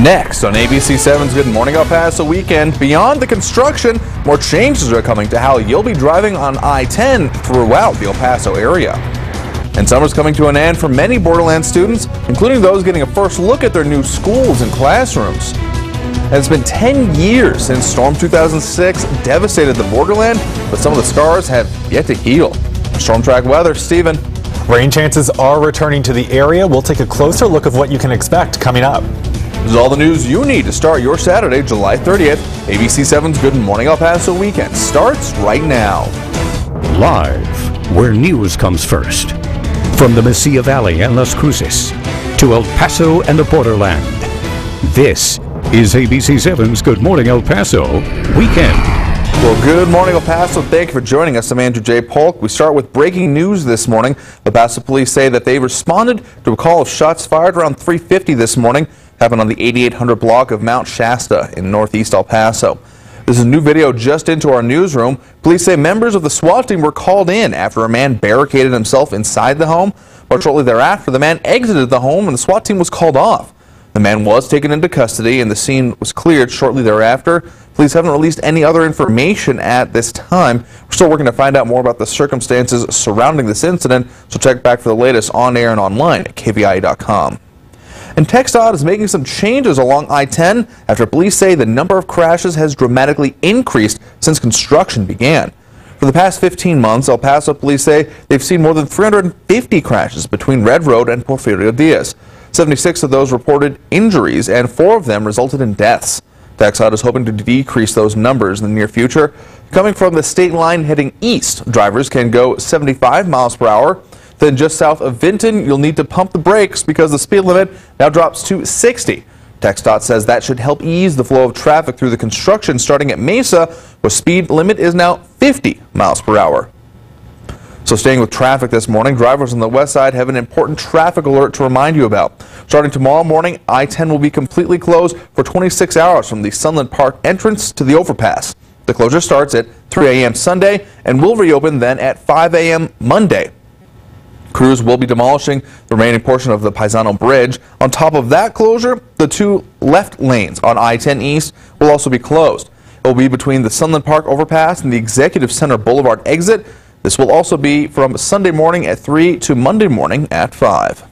Next on ABC7's Good Morning El Paso Weekend, beyond the construction, more changes are coming to how you'll be driving on I-10 throughout the El Paso area. And summer's coming to an end for many Borderland students, including those getting a first look at their new schools and classrooms. And it's been 10 years since Storm 2006 devastated the Borderland, but some of the scars have yet to heal. Storm Track weather, Stephen. Rain chances are returning to the area. We'll take a closer look of what you can expect coming up. This is all the news you need to start your Saturday, July 30th. ABC7's Good Morning El Paso Weekend starts right now. Live, where news comes first. From the Mesilla Valley and Las Cruces to El Paso and the Borderland. This is ABC7's Good Morning El Paso Weekend. Well, good morning, El Paso. Thank you for joining us. I'm Andrew J. Polk. We start with breaking news this morning. El Paso police say that they responded to a call of shots fired around 3:50 this morning. Happened on the 8800 block of Mount Shasta in northeast El Paso. This is new video just into our newsroom. Police say members of the SWAT team were called in after a man barricaded himself inside the home. But shortly thereafter, the man exited the home and the SWAT team was called off. The man was taken into custody and the scene was cleared shortly thereafter. Police haven't released any other information at this time. We're still working to find out more about the circumstances surrounding this incident, so check back for the latest on air and online at KVIA.com. And TxDOT is making some changes along I-10 after police say the number of crashes has dramatically increased since construction began. For the past 15 months, El Paso police say they've seen more than 350 crashes between Red Road and Porfirio Diaz. 76 of those reported injuries and 4 of them resulted in deaths. TxDOT is hoping to decrease those numbers in the near future. Coming from the state line heading east, drivers can go 75 miles per hour. Then just south of Vinton, you'll need to pump the brakes because the speed limit now drops to 60. TxDOT says that should help ease the flow of traffic through the construction starting at Mesa, where speed limit is now 50 miles per hour. So staying with traffic this morning, drivers on the west side have an important traffic alert to remind you about. Starting tomorrow morning, I-10 will be completely closed for 26 hours from the Sunland Park entrance to the overpass. The closure starts at 3 a.m. Sunday and will reopen then at 5 a.m. Monday. Crews will be demolishing the remaining portion of the Paisano Bridge. On top of that closure, the 2 left lanes on I-10 East will also be closed. It will be between the Sunland Park overpass and the Executive Center Boulevard exit. This will also be from Sunday morning at 3 to Monday morning at 5.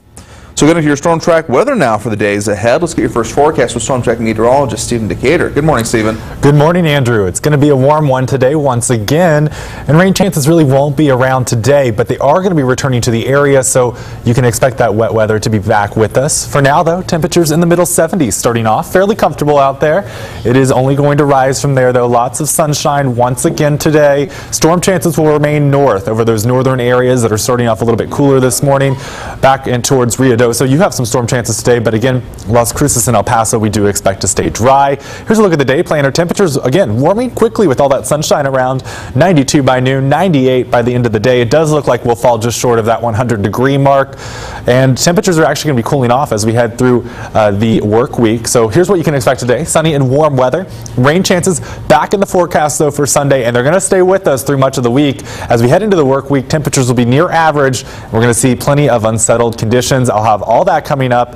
So getting to your Storm Track weather now for the days ahead. Let's get your first forecast with Storm Track meteorologist Stephen Decatur. Good morning, Stephen. Good morning, Andrew. It's going to be a warm one today once again, and rain chances really won't be around today, but they are going to be returning to the area, so you can expect that wet weather to be back with us. For now, though, temperatures in the middle 70s starting off, fairly comfortable out there. It is only going to rise from there, though. Lots of sunshine once again today. Storm chances will remain north over those northern areas that are starting off a little bit cooler this morning, back in towards Rio Doce. So you have some storm chances today, but again, Las Cruces and El Paso, we do expect to stay dry. Here's a look at the day planner. Temperatures, again, warming quickly with all that sunshine around. 92 by noon, 98 by the end of the day. It does look like we'll fall just short of that 100-degree mark. And temperatures are actually going to be cooling off as we head through the work week. So here's what you can expect today. Sunny and warm weather. Rain chances back in the forecast, though, for Sunday, and they're going to stay with us through much of the week. As we head into the work week, temperatures will be near average. We're going to see plenty of unsettled conditions. I'll have all that coming up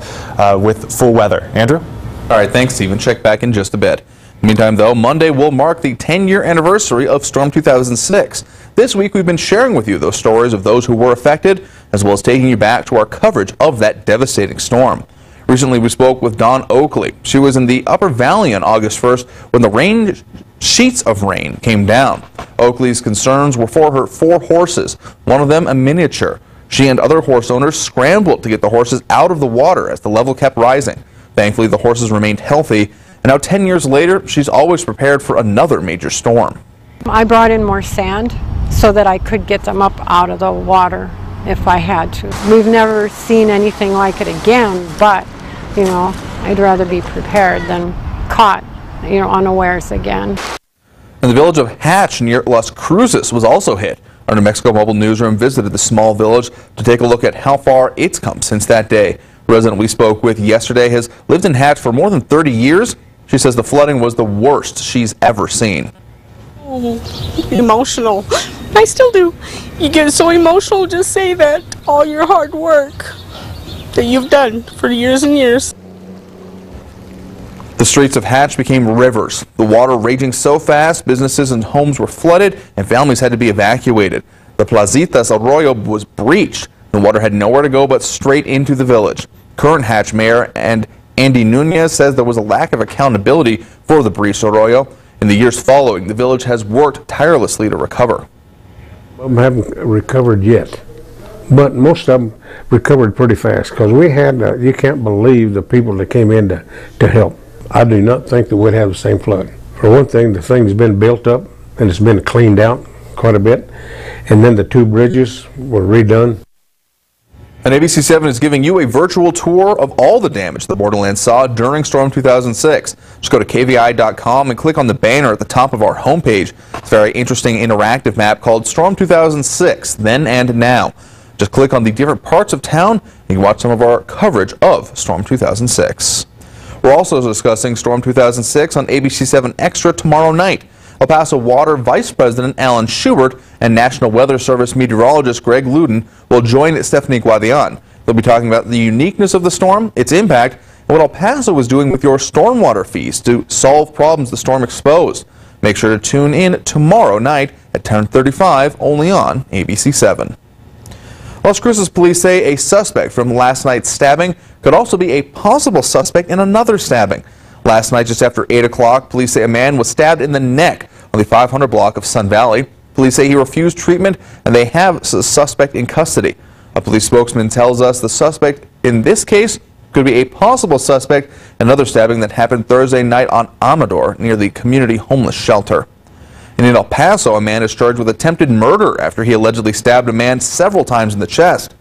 with full weather. Andrew? All right, thanks, Stephen. Check back in just a bit. Meantime, though, Monday will mark the 10-year anniversary of Storm 2006. This week, we've been sharing with you those stories of those who were affected, as well as taking you back to our coverage of that devastating storm. Recently, we spoke with Dawn Oakley. She was in the Upper Valley on August 1st when the sheets of rain came down. Oakley's concerns were for her 4 horses, one of them a miniature. She and other horse owners scrambled to get the horses out of the water as the level kept rising. Thankfully, the horses remained healthy, and now 10 years later, she's always prepared for another major storm. I brought in more sand so that I could get them up out of the water if I had to. We've never seen anything like it again, but, you know, I'd rather be prepared than caught, you know, unawares again. And the village of Hatch near Las Cruces was also hit. Our New Mexico Mobile Newsroom visited the small village to take a look at how far it's come since that day. The resident we spoke with yesterday has lived in Hatch for more than 30 years. She says the flooding was the worst she's ever seen. Emotional. I still do. You get so emotional just say that all your hard work that you've done for years and years. The streets of Hatch became rivers. The water raging so fast, businesses and homes were flooded and families had to be evacuated. The Plazitas Arroyo was breached. The water had nowhere to go but straight into the village. Current Hatch Mayor Andy Nunez says there was a lack of accountability for the breached arroyo. In the years following, the village has worked tirelessly to recover. Some haven't recovered yet, but most of them recovered pretty fast because we had, you can't believe the people that came in to help. I do not think that we'd have the same flood. For one thing, the thing's been built up and it's been cleaned out quite a bit, and then the two bridges were redone. And ABC7 is giving you a virtual tour of all the damage the borderlands saw during Storm 2006. Just go to KVIA.com and click on the banner at the top of our homepage. It's a very interesting interactive map called Storm 2006, Then and Now. Just click on the different parts of town and you can watch some of our coverage of Storm 2006. We're also discussing Storm 2006 on ABC7 Extra tomorrow night. El Paso Water Vice President Alan Schubert and National Weather Service meteorologist Greg Luden will join Stephanie Guadian. They'll be talking about the uniqueness of the storm, its impact, and what El Paso is doing with your stormwater fees to solve problems the storm exposed. Make sure to tune in tomorrow night at 10:35 only on ABC7. Las Cruces police say a suspect from last night's stabbing could also be a possible suspect in another stabbing. Last night, just after 8 o'clock, police say a man was stabbed in the neck on the 500 block of Sun Valley. Police say he refused treatment and they have a suspect in custody. A police spokesman tells us the suspect in this case could be a possible suspect in another stabbing that happened Thursday night on Amador near the community homeless shelter. And in El Paso, a man is charged with attempted murder after he allegedly stabbed a man several times in the chest.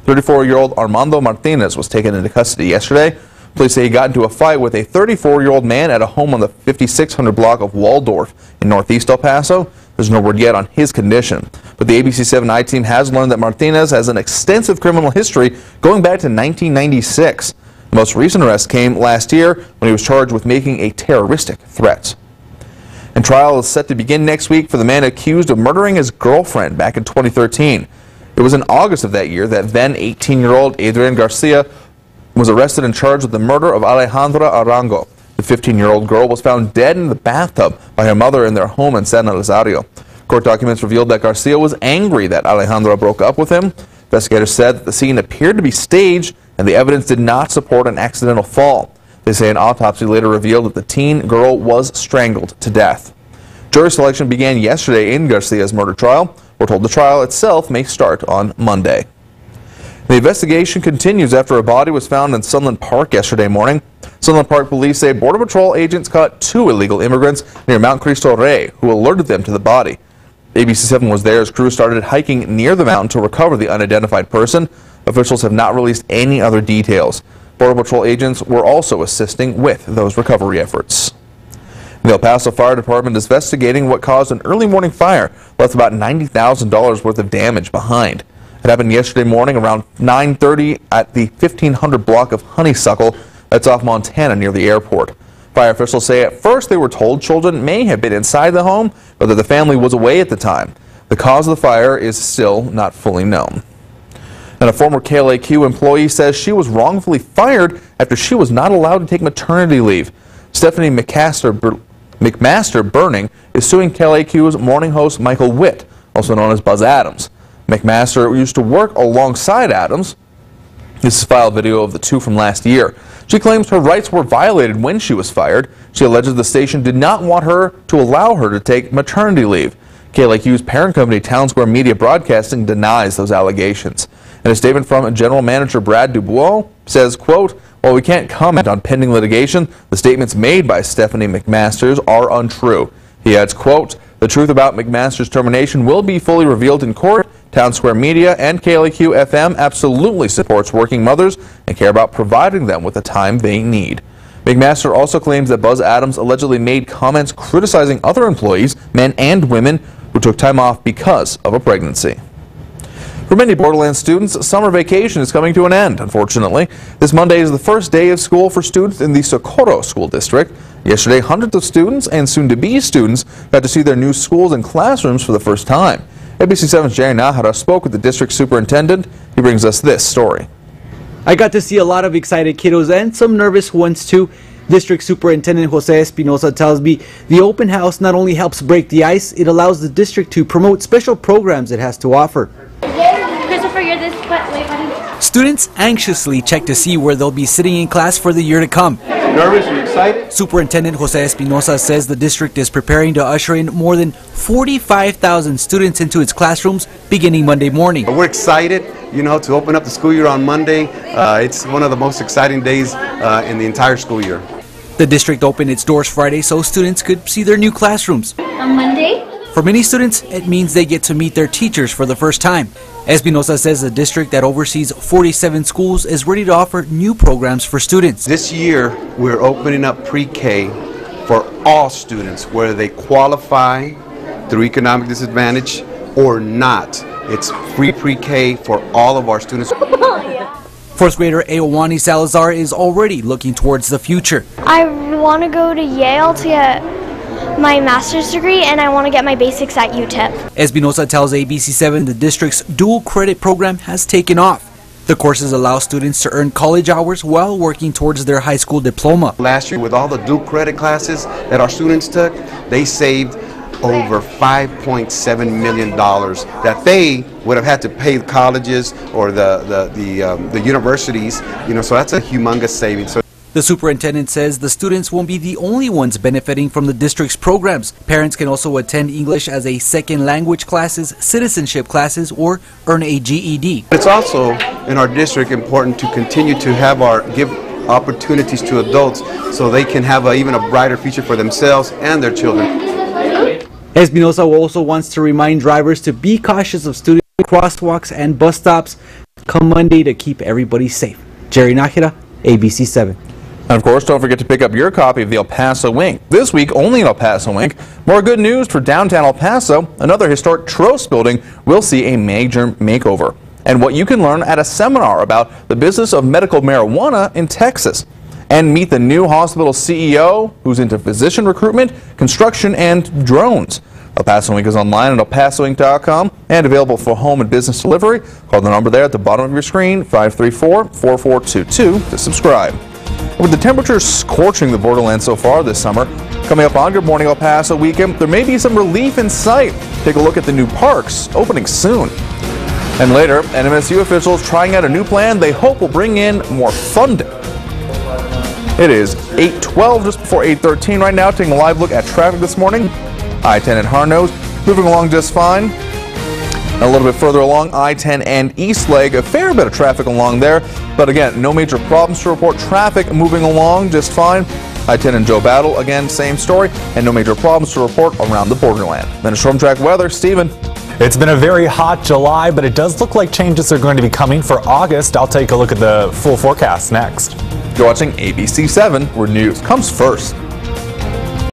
34-year-old Armando Martinez was taken into custody yesterday. Police say he got into a fight with a 34-year-old man at a home on the 5600 block of Waldorf in northeast El Paso. There's no word yet on his condition. But the ABC7 I-team has learned that Martinez has an extensive criminal history going back to 1996. The most recent arrest came last year when he was charged with making a terroristic threat. And trial is set to begin next week for the man accused of murdering his girlfriend back in 2013. It was in August of that year that then 18-year-old Adrian Garcia was arrested and charged with the murder of Alejandra Arango. The 15-year-old girl was found dead in the bathtub by her mother in their home in San Elizario. Court documents revealed that Garcia was angry that Alejandra broke up with him. Investigators said that the scene appeared to be staged and the evidence did not support an accidental fall. They say an autopsy later revealed that the teen girl was strangled to death. Jury selection began yesterday in Garcia's murder trial. We're told the trial itself may start on Monday. The investigation continues after a body was found in Sunland Park yesterday morning. Sunland Park police say Border Patrol agents caught 2 illegal immigrants near Mount Cristo Rey who alerted them to the body. ABC7 was there as crews started hiking near the mountain to recover the unidentified person. Officials have not released any other details. Border Patrol agents were also assisting with those recovery efforts. The El Paso Fire Department is investigating what caused an early morning fire, left about $90,000 worth of damage behind. It happened yesterday morning around 9:30 at the 1500 block of Honeysuckle. That's off Montana near the airport. Fire officials say at first they were told children may have been inside the home, but that the family was away at the time. The cause of the fire is still not fully known. And a former KLAQ employee says she was wrongfully fired after she was not allowed to take maternity leave. Stephanie McMaster Burning is suing KLAQ's morning host Michael Witt, also known as Buzz Adams. McMaster used to work alongside Adams. This is file video of the two from last year. She claims her rights were violated when she was fired. She alleges the station did not want her to allow her to take maternity leave. KLAQ's parent company, Town Square Media Broadcasting, denies those allegations. And a statement from General Manager Brad Dubois says, quote, "While we can't comment on pending litigation, the statements made by Stephanie McMasters are untrue." He adds, quote, "The truth about McMaster's termination will be fully revealed in court. Town Square Media and KLAQ-FM absolutely supports working mothers and care about providing them with the time they need." McMaster also claims that Buzz Adams allegedly made comments criticizing other employees, men and women, who took time off because of a pregnancy. For many Borderlands students, summer vacation is coming to an end, unfortunately. This Monday is the first day of school for students in the Socorro School District. Yesterday, hundreds of students and soon-to-be students got to see their new schools and classrooms for the first time. ABC7's Jerry Nahara spoke with the district superintendent. He brings us this story. I got to see a lot of excited kiddos and some nervous ones too. District Superintendent Jose Espinosa tells me the open house not only helps break the ice, it allows the district to promote special programs it has to offer. Christopher, you're this, but wait, buddy. Students anxiously check to see where they'll be sitting in class for the year to come. Nervous and excited? Superintendent Jose Espinosa says the district is preparing to usher in more than 45,000 students into its classrooms beginning Monday morning. We're excited, to open up the school year on Monday. It's one of the most exciting days in the entire school year. The district opened its doors Friday so students could see their new classrooms. On Monday? For many students, it means they get to meet their teachers for the first time. Espinosa says the district that oversees 47 schools is ready to offer new programs for students. This year, we're opening up pre-K for all students, whether they qualify through economic disadvantage or not. It's free pre-K for all of our students. Fourth grader Aowani Salazar is already looking towards the future. I want to go to Yale to get my master's degree, and I want to get my basics at UTEP. Espinosa tells ABC7 the district's dual credit program has taken off. The courses allow students to earn college hours while working towards their high school diploma. Last year, with all the dual credit classes that our students took, they saved over $5.7 million that they would have had to pay the colleges or the universities, so that's a humongous savings. The superintendent says the students won't be the only ones benefiting from the district's programs. Parents can also attend English as a second language classes, citizenship classes, or earn a GED. It's also in our district important to continue to give opportunities to adults so they can have even a brighter future for themselves and their children. Espinosa also wants to remind drivers to be cautious of student crosswalks and bus stops come Monday to keep everybody safe. Jerry Nájera, ABC7. And of course, don't forget to pick up your copy of the El Paso Ink. This week, only in El Paso Ink. More good news for downtown El Paso. Another historic Trost building will see a major makeover. And what you can learn at a seminar about the business of medical marijuana in Texas. And meet the new hospital CEO who's into physician recruitment, construction, and drones. El Paso Ink is online at KVIA.com and available for home and business delivery. Call the number there at the bottom of your screen, 534-4422, to subscribe. With the temperatures scorching the borderland so far this summer, coming up on Good Morning El Paso weekend, there may be some relief in sight. Take a look at the new parks opening soon. And later, NMSU officials trying out a new plan they hope will bring in more funding. It is 8:12, just before 8:13 right now, taking a live look at traffic this morning. I-10 at Harnos, moving along just fine. A little bit further along, I-10 and East Leg, a fair bit of traffic along there. But again, no major problems to report. Traffic moving along just fine. I-10 and Joe Battle, again, same story, and no major problems to report around the borderland. Then a storm track weather, Stephen. It's been a very hot July, but it does look like changes are going to be coming for August. I'll take a look at the full forecast next. You're watching ABC7, where news comes first.